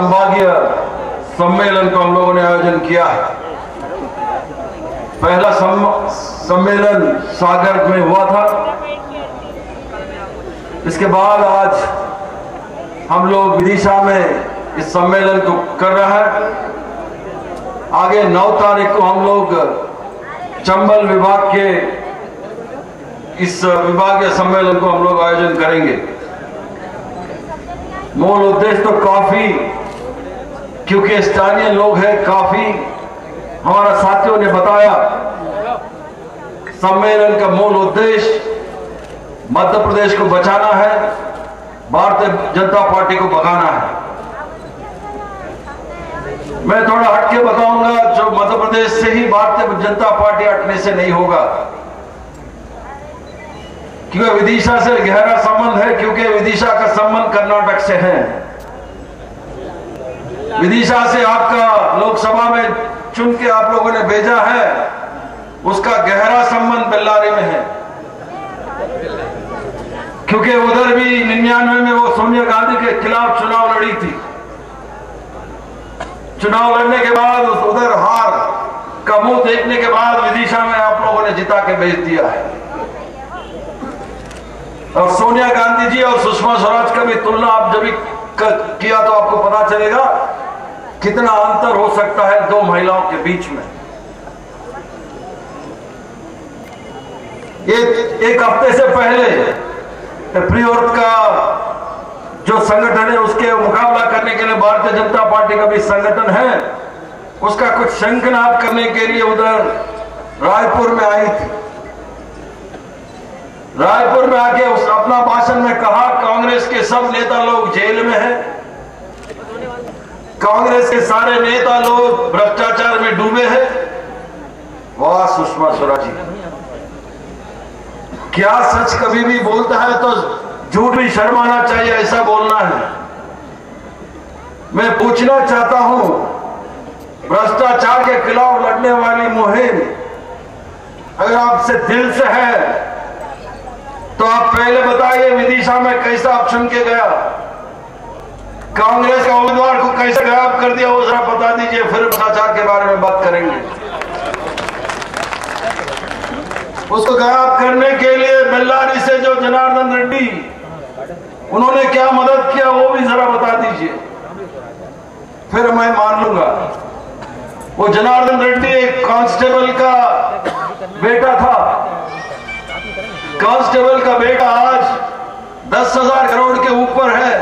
संभागीय सम्मेलन को हम लोगों ने आयोजन किया है। पहला सम्मेलन सागर में हुआ था। इसके बाद आज हम लोग विदिशा में इस सम्मेलन को कर रहे हैं। आगे 9 तारीख को हम लोग चंबल विभाग के इस विभागीय सम्मेलन को हम लोग आयोजन करेंगे। मूल उद्देश्य तो काफी, क्योंकि स्थानीय लोग हैं, काफी हमारा साथियों ने बताया सम्मेलन का मूल उद्देश्य मध्य प्रदेश को बचाना है, भारतीय जनता पार्टी को भगाना है। मैं थोड़ा हटके बताऊंगा, जो मध्य प्रदेश से ही भारतीय जनता पार्टी हटने से नहीं होगा, क्योंकि विदिशा से गहरा संबंध है, क्योंकि विदिशा का संबंध कर्नाटक से है। विदिशा से आपका लोकसभा में चुन के आप लोगों ने भेजा है, उसका गहरा संबंध बेल्लारी में है, क्योंकि उधर भी 99 में वो सोनिया गांधी के खिलाफ चुनाव लड़ी थी। चुनाव लड़ने के बाद उधर हार का मुंह देखने के बाद विदिशा में आप लोगों ने जिता के भेज दिया है। और सोनिया गांधी जी और सुषमा स्वराज का भी तुलना आप जब भी किया तो आपको पता चलेगा कितना अंतर हो सकता है दो महिलाओं के बीच में। एक हफ्ते से पहले प्रियोर्थ का जो संगठन है, उसके मुकाबला करने के लिए भारतीय जनता पार्टी का भी संगठन है, उसका कुछ शंखनाद करने के लिए उधर रायपुर में आई थी। रायपुर में आके उस अपना भाषण में कहा कांग्रेस के सब नेता लोग जेल में हैं, कांग्रेस के सारे नेता लोग भ्रष्टाचार में डूबे हैं। वाह सुषमा स्वराज जी, क्या सच कभी भी बोलता है तो झूठ भी शर्माना चाहिए, ऐसा बोलना है। मैं पूछना चाहता हूं, भ्रष्टाचार के खिलाफ लड़ने वाली मुहिम अगर आपसे दिल से है तो आप पहले बताइए विदिशा में कैसा आप चुन के गया, कांग्रेस का उम्मीदवार को कैसे गायब कर दिया, वो जरा बता दीजिए, फिर भ्रष्टाचार के बारे में बात करेंगे। उसको गायब करने के लिए बेल्लारी से जो जनार्दन रेड्डी, उन्होंने क्या मदद किया वो भी जरा बता दीजिए, फिर मैं मान लूंगा। वो जनार्दन रेड्डी एक कांस्टेबल का बेटा था। कांस्टेबल का बेटा आज 10,000 करोड़ के ऊपर है।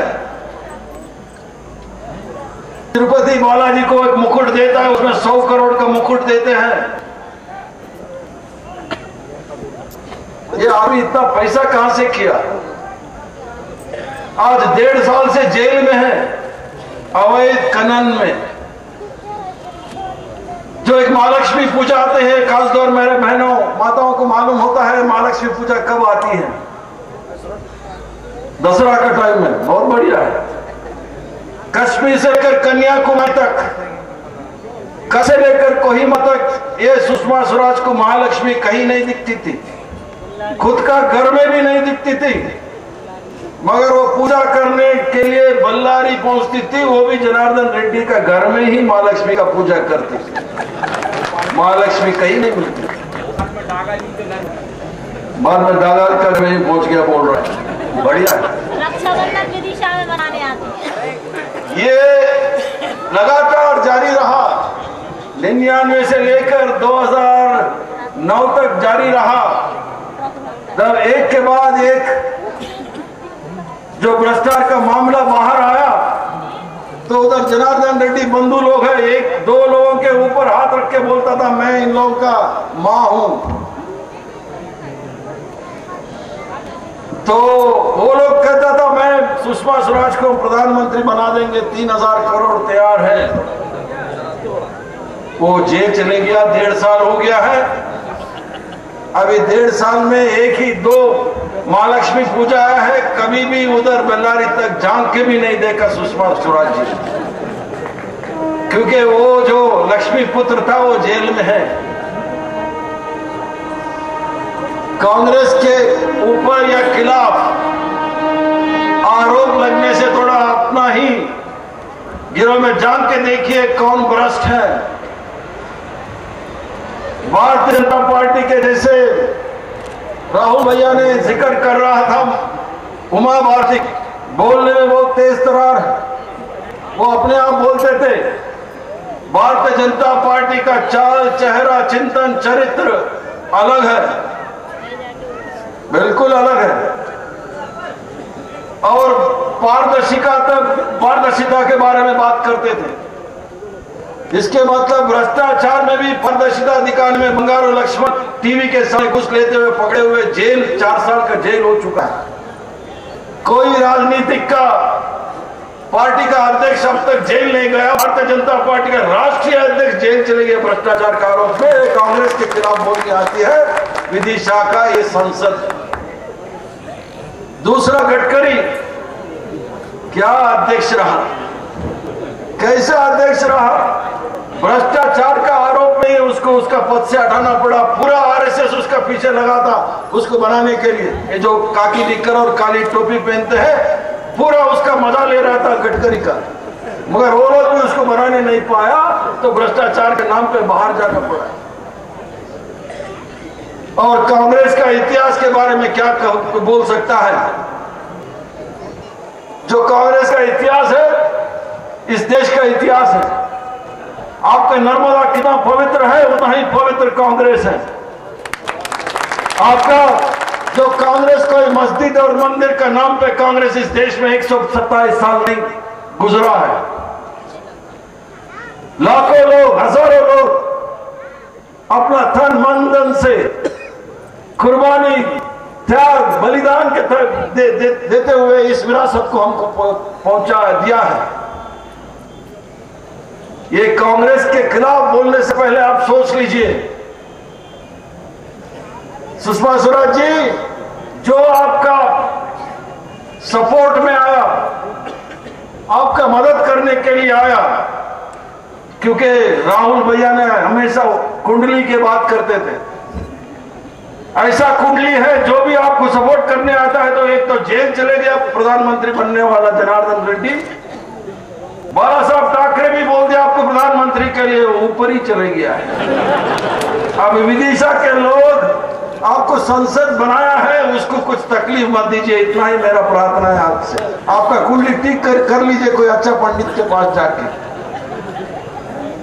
तिरुपति बालाजी को एक मुकुट देता है, उसमें 100 करोड़ का मुकुट देते हैं। ये आदमी इतना पैसा कहां से किया? आज 1.5 साल से जेल में है, अवैध खनन में। जो एक महालक्ष्मी पूजा आते हैं, खासतौर मेरे बहनों माताओं को मालूम होता है महालक्ष्मी पूजा कब आती है, दसरा का टाइम में, बहुत बढ़िया है। कश्मीर से लेकर कन्याकुमारी तक, कसे लेकर कोहिमा तक, ये सुषमा स्वराज को महालक्ष्मी कहीं नहीं दिखती थी, खुद का घर में भी नहीं दिखती थी, मगर वो पूजा करने के लिए बेल्लारी पहुंचती थी। वो भी जनार्दन रेड्डी का घर में ही महालक्ष्मी का पूजा करती थी। महालक्ष्मी कहीं नहीं मिलती। बाद में दादा कर में ही पहुंच गया, बोल रहा है बढ़िया है। रक्षाबंधन विदिशा में मनाने आते हैं। ये लगातार जारी रहा, 99 से लेकर 2009 तक जारी रहा। जब एक के बाद एक जो भ्रष्टाचार का मामला बाहर आया तो उधर जनार्दन रेड्डी बंधु लोग हैं, 1-2 लोगों के ऊपर हाथ रख के बोलता था मैं इन लोगों का मां हूं। तो वो लोग कहता था मैं सुषमा स्वराज को प्रधानमंत्री बना देंगे, 3000 करोड़ तैयार है। वो जेल चले गया, 1.5 साल हो गया है। अभी 1.5 साल में 1 ही 2 महालक्ष्मी पूजा आया है, कभी भी उधर बेल्लारी तक झांक के भी नहीं देखा सुषमा स्वराज जी, क्योंकि वो जो लक्ष्मी पुत्र था वो जेल में है। कांग्रेस के ऊपर या खिलाफ आरोप लगने से थोड़ा अपना ही गिरोह में जान के देखिए कौन भ्रष्ट है। भारतीय जनता पार्टी के जैसे राहुल भैया ने जिक्र कर रहा था, उमा भारती बोलने में बहुत तेज तरार, वो अपने आप बोलते थे भारतीय जनता पार्टी का चाल चेहरा चिंतन चरित्र अलग है, बिल्कुल अलग है। और पारदर्शिता के बारे में बात करते थे। इसके मतलब भ्रष्टाचार में भी पारदर्शिता दिखाने में बंगारू लक्ष्मण टीवी के सामने घुस लेते हुए पकड़े हुए जेल 4 साल का जेल हो चुका है। कोई राजनीतिक का पार्टी का अध्यक्ष अब तक जेल नहीं गया। भारतीय जनता पार्टी का राष्ट्रीय अध्यक्ष जेल चले गए भ्रष्टाचार का आरोप में। कांग्रेस के खिलाफ बोल के आती है विदिशा का ये संसद। दूसरा, गडकरी क्या अध्यक्ष रहा, कैसा अध्यक्ष रहा। भ्रष्टाचार का आरोप में उसको उसका पद से हटाना पड़ा। पूरा आरएसएस उसका पीछे लगा था उसको बनाने के लिए। ये जो काकी निकर और काली टोपी पहनते हैं, पूरा उसका मजा ले रहा था गडकरी का, मगर वो लोग भी उसको बनाने नहीं पाया, तो भ्रष्टाचार के नाम पे बाहर जाना पड़ा। और कांग्रेस का इतिहास के बारे में क्या बोल सकता है। जो कांग्रेस का इतिहास है इस देश का इतिहास है। आपका नर्मदा कितना पवित्र है उतना ही पवित्र कांग्रेस है। आपका जो कांग्रेस कोई मस्जिद और मंदिर का नाम पे कांग्रेस इस देश में 127 साल नहीं गुजरा है। लाखों लोग, हजारों लोग अपना तन मन धन से कुर्बानी, त्याग, बलिदान के देते हुए इस विरासत को हमको पहुंचा दिया है। ये कांग्रेस के खिलाफ बोलने से पहले आप सोच लीजिए, सुषमा स्वराज जी जो आपका सपोर्ट में आया, आपका मदद करने के लिए आया, क्योंकि राहुल भैया ने हमेशा कुंडली की बात करते थे। ऐसा कुंडली है जो भी आपको सपोर्ट करने आता है तो एक तो जेल चले गया प्रधानमंत्री बनने वाला जनार्दन रेड्डी, बाला साहब ठाकरे भी बोल दिया आपको प्रधानमंत्री के लिए, ऊपर ही चले गया है। अब विदिशा के लोग आपको संसद बनाया है, उसको कुछ तकलीफ मत दीजिए, इतना ही मेरा प्रार्थना है आपसे। आपका कुंडली ठीक कर लीजिए कोई अच्छा पंडित के पास जाके।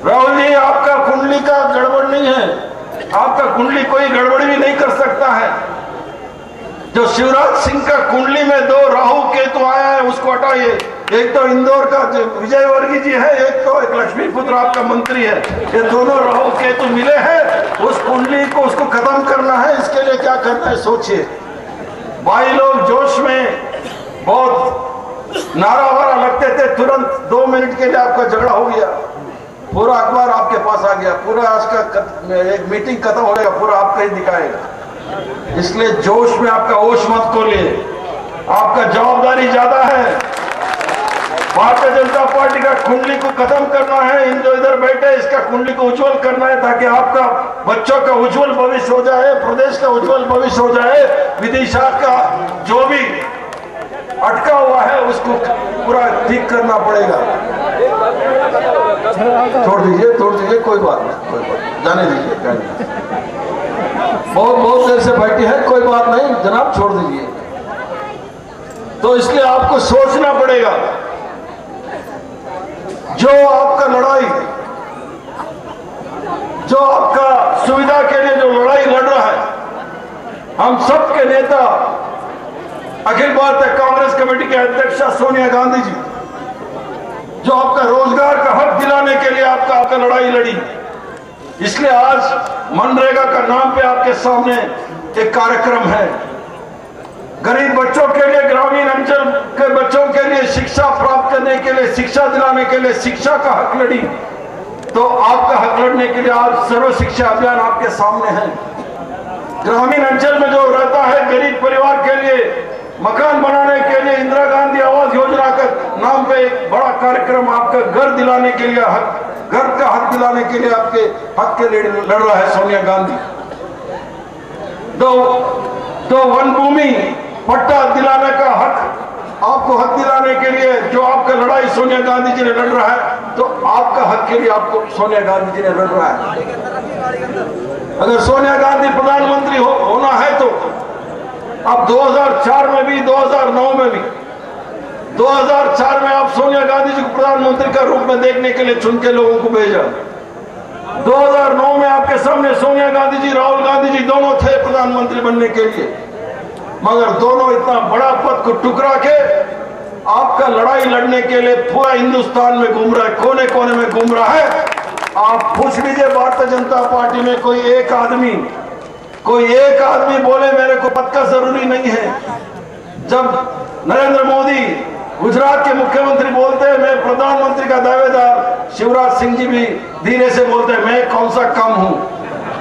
राहुल जी आपका कुंडली का गड़बड़ नहीं है, आपका कुंडली कोई गड़बड़ी भी नहीं कर सकता है। जो शिवराज सिंह का कुंडली में 2 राहु केतु आया है उसको हटाइए। एक तो इंदौर का विजय वर्गीय जी है, एक लक्ष्मीपुत्र आपका मंत्री है, ये दोनों राहु केतु मिले हैं। उस कुंडली को उसको खत्म करना है, इसके लिए क्या करना है सोचिए। भाई लोग जोश में बहुत नारा वारा लगते थे, तुरंत 2 मिनट के लिए आपका झगड़ा हो गया, पूरा अखबार आपके पास आ गया, पूरा आज का एक मीटिंग खत्म हो गया, पूरा आपका ही दिखाएगा। इसलिए जोश में आपका होश मत खोलिए, आपका जवाबदारी ज्यादा है। भारतीय जनता पार्टी का कुंडली को खत्म करना है। इन जो इधर बैठे इसका कुंडली को उज्जवल करना है, ताकि आपका बच्चों का उज्जवल भविष्य हो जाए, प्रदेश का उज्जवल भविष्य हो जाए। विदिशा का जो भी अटका हुआ है उसको पूरा ठीक करना पड़ेगा। छोड़ दीजिए कोई बात नहीं, जाने दीजिए। बहुत देर से बैठी है, कोई बात नहीं जनाब, छोड़ दीजिए। तो इसलिए आपको सोचना पड़ेगा, जो आपका लड़ाई, जो आपका सुविधा के लिए जो लड़ाई लड़ रहा है, हम सबके नेता अखिल भारतीय कांग्रेस कमेटी के अध्यक्षा सोनिया गांधी जी, जो आपका रोजगार का हक दिलाने के लिए आपका लड़ाई लड़ी। इसलिए आज मनरेगा का नाम पे आपके सामने एक कार्यक्रम है। गरीब बच्चों के लिए, ग्रामीण अंचल के बच्चों के लिए शिक्षा प्राप्त करने के लिए, शिक्षा दिलाने के लिए शिक्षा का हक लड़ी। तो आपका हक लड़ने के लिए आज सर्व शिक्षा अभियान आपके सामने है। ग्रामीण अंचल में जो रहता है गरीब परिवार के लिए मकान बनाने के लिए इंदिरा गांधी आवास योजना का नाम पे एक बड़ा कार्यक्रम आपका घर दिलाने के लिए, घर का हक दिलाने के लिए आपके हक के लिए लड़ रहा है सोनिया गांधी। दो वन भूमि पट्टा दिलाने का हक आपको हक दिलाने के लिए जो आपका लड़ाई सोनिया गांधी जी ने लड़ रहा है, तो आपका हक के लिए आपको सोनिया गांधी जी ने लड़ रहा है। अगर सोनिया गांधी प्रधानमंत्री होना है तो अब 2004 में भी, 2009 में भी, 2004 में आप सोनिया गांधी जी को प्रधानमंत्री का रूप में देखने के लिए चुन के लोगों को भेजा। 2009 में आपके सामने सोनिया गांधी जी, राहुल गांधी जी दोनों थे प्रधानमंत्री बनने के लिए, मगर दोनों इतना बड़ा पद को टुकरा के आपका लड़ाई लड़ने के लिए पूरा हिंदुस्तान में घूम रहा है, कोने कोने में घूम रहा है। आप पूछ लीजिए भारतीय जनता पार्टी में कोई एक आदमी बोले मेरे को पद का जरूरी नहीं है। जब नरेंद्र मोदी गुजरात के मुख्यमंत्री बोलते हैं मैं प्रधानमंत्री का दावेदार, शिवराज सिंह जी भी धीरे से बोलते हैं मैं कौन सा कम हूं।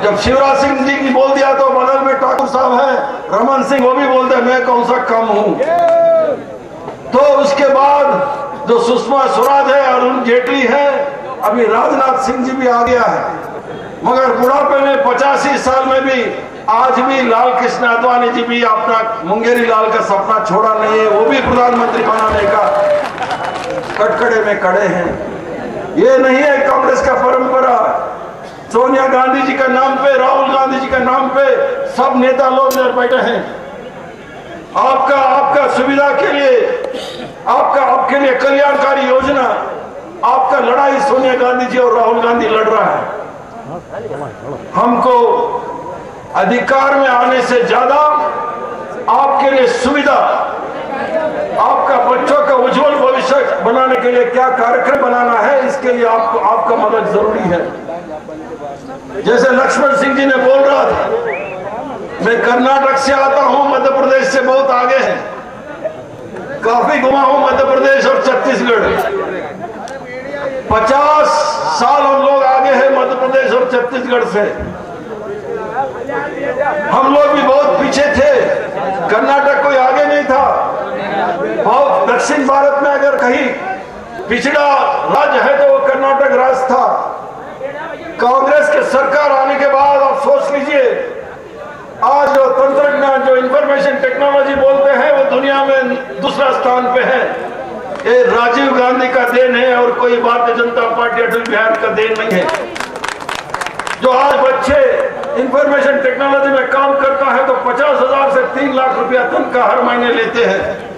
जब शिवराज सिंह जी की बोल दिया तो बगल में ठाकुर साहब है रमन सिंह, वो भी बोलते हैं मैं कौन सा कम हूं। तो उसके बाद जो सुषमा स्वराज है, अरुण जेटली है, अभी राजनाथ सिंह जी भी आ गया है, मगर बुढ़ापे में 85 साल में भी आज भी लाल कृष्ण आडवाणी जी भी अपना मुंगेरी लाल का सपना छोड़ा नहीं है, वो भी प्रधानमंत्री बनाने का कटकड़े में खड़े हैं। ये नहीं है कांग्रेस का परंपरा। सोनिया गांधी जी का नाम पे, राहुल गांधी जी का नाम पे सब नेता लोग इधर बैठे हैं। आपका सुविधा के लिए, आपके लिए कल्याणकारी योजना, आपका लड़ाई सोनिया गांधी जी और राहुल गांधी लड़ रहा है। हमको अधिकार में आने से ज्यादा आपके लिए सुविधा, आपका बच्चों का उज्जवल भविष्य बनाने के लिए क्या कार्यक्रम बनाना है, इसके लिए आपका मदद जरूरी है। जैसे लक्ष्मण सिंह जी ने बोल रहा था, मैं कर्नाटक से आता हूं, मध्य प्रदेश से बहुत आगे है, काफी घुमा हूं मध्य प्रदेश और छत्तीसगढ़। 50 साल हम लोग आगे हैं मध्य प्रदेश और छत्तीसगढ़ से। हम लोग भी बहुत पीछे थे, कर्नाटक कोई आगे नहीं था। बहुत दक्षिण भारत में अगर कहीं पिछड़ा राज्य है तो वो कर्नाटक राज्य था। कांग्रेस के सरकार आने के बाद आप सोच लीजिए, आज जो तंत्रज्ञान, जो इंफॉर्मेशन टेक्नोलॉजी बोलते हैं, वो दुनिया में दूसरा स्थान पे है। ये राजीव गांधी का देन है और कोई भारतीय जनता पार्टी अटल बिहारी का देन नहीं है। जो आज बच्चे इंफॉर्मेशन टेक्नोलॉजी में काम करता है तो 50,000 से 3 लाख रुपया तनख्वाह हर महीने लेते हैं।